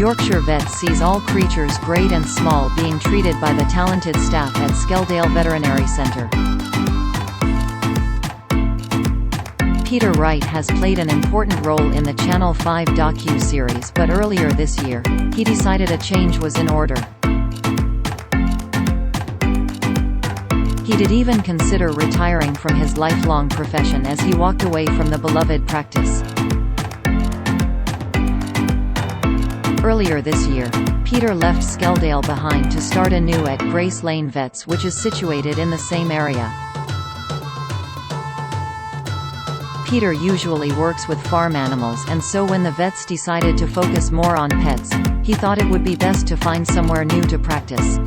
Yorkshire Vet sees all creatures great and small being treated by the talented staff at Skeldale Veterinary Centre. Peter Wright has played an important role in the Channel 5 docu-series, but earlier this year, he decided a change was in order. He did even consider retiring from his lifelong profession as he walked away from the beloved practice. Earlier this year, Peter left Skeldale behind to start anew at Grace Lane Vets, which is situated in the same area. Peter usually works with farm animals, and so when the vets decided to focus more on pets, he thought it would be best to find somewhere new to practice.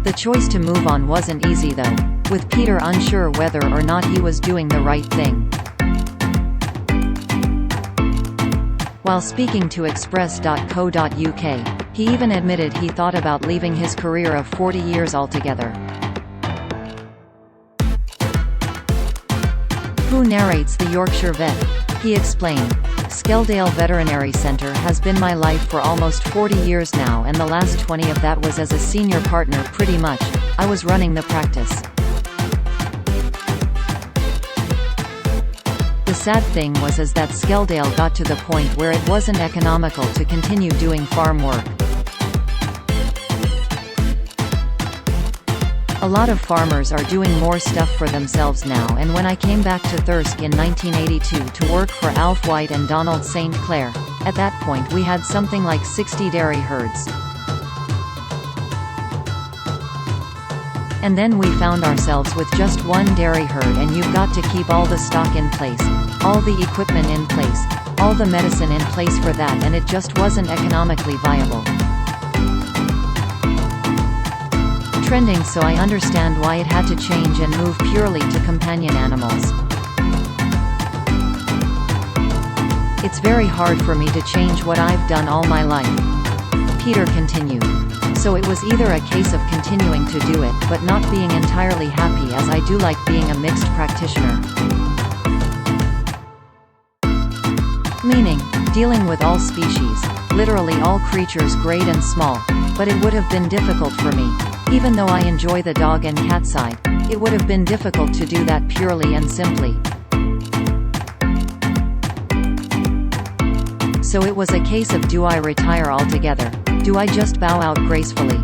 The choice to move on wasn't easy though, with Peter unsure whether or not he was doing the right thing. While speaking to Express.co.uk, he even admitted he thought about leaving his career of 40 years altogether. Who narrates the Yorkshire Vet? He explained, "Skeldale Veterinary Centre has been my life for almost 40 years now, and the last 20 of that was as a senior partner pretty much. I was running the practice. The sad thing was that Skeldale got to the point where it wasn't economical to continue doing farm work. A lot of farmers are doing more stuff for themselves now, and when I came back to Thirsk in 1982 to work for Alf White and Donald St. Clair, at that point we had something like 60 dairy herds. And then we found ourselves with just one dairy herd, and you've got to keep all the stock in place, all the equipment in place, all the medicine in place for that, and it just wasn't economically viable. Trending, so I understand why it had to change and move purely to companion animals. It's very hard for me to change what I've done all my life." Peter continued. "So it was either a case of continuing to do it, but not being entirely happy, as I do like being a mixed practitioner. Meaning, dealing with all species, literally all creatures great and small, but it would have been difficult for me. Even though I enjoy the dog and cat side, it would have been difficult to do that purely and simply. So it was a case of, do I retire altogether? Do I just bow out gracefully?"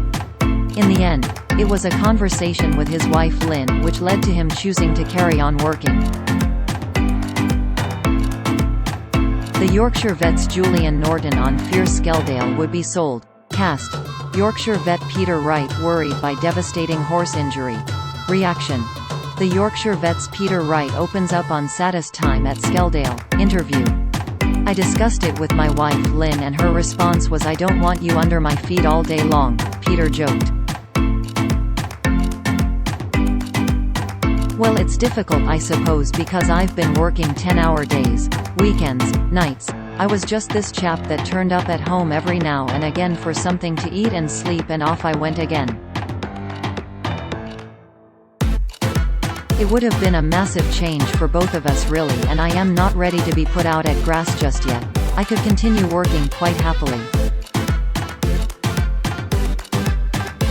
In the end, it was a conversation with his wife Lynn which led to him choosing to carry on working. The Yorkshire Vet's Julian Norton on Fierce Skeldale would be sold. Cast: Yorkshire Vet Peter Wright worried by devastating horse injury. Reaction: The Yorkshire Vet's Peter Wright opens up on saddest time at Skeldale. Interview: "I discussed it with my wife Lynn, and her response was, 'I don't want you under my feet all day long,'" Peter joked. "Well, it's difficult I suppose, because I've been working 10-hour days, weekends, nights. I was just this chap that turned up at home every now and again for something to eat and sleep, and off I went again. It would have been a massive change for both of us really, and I am not ready to be put out at grass just yet. I could continue working quite happily."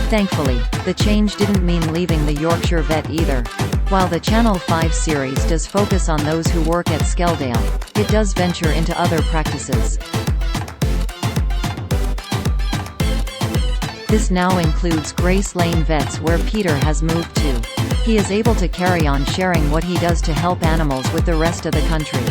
Thankfully, the change didn't mean leaving the Yorkshire Vet either. While the Channel 5 series does focus on those who work at Skeldale, it does venture into other practices. This now includes Grace Lane Vets, where Peter has moved to. He is able to carry on sharing what he does to help animals with the rest of the country.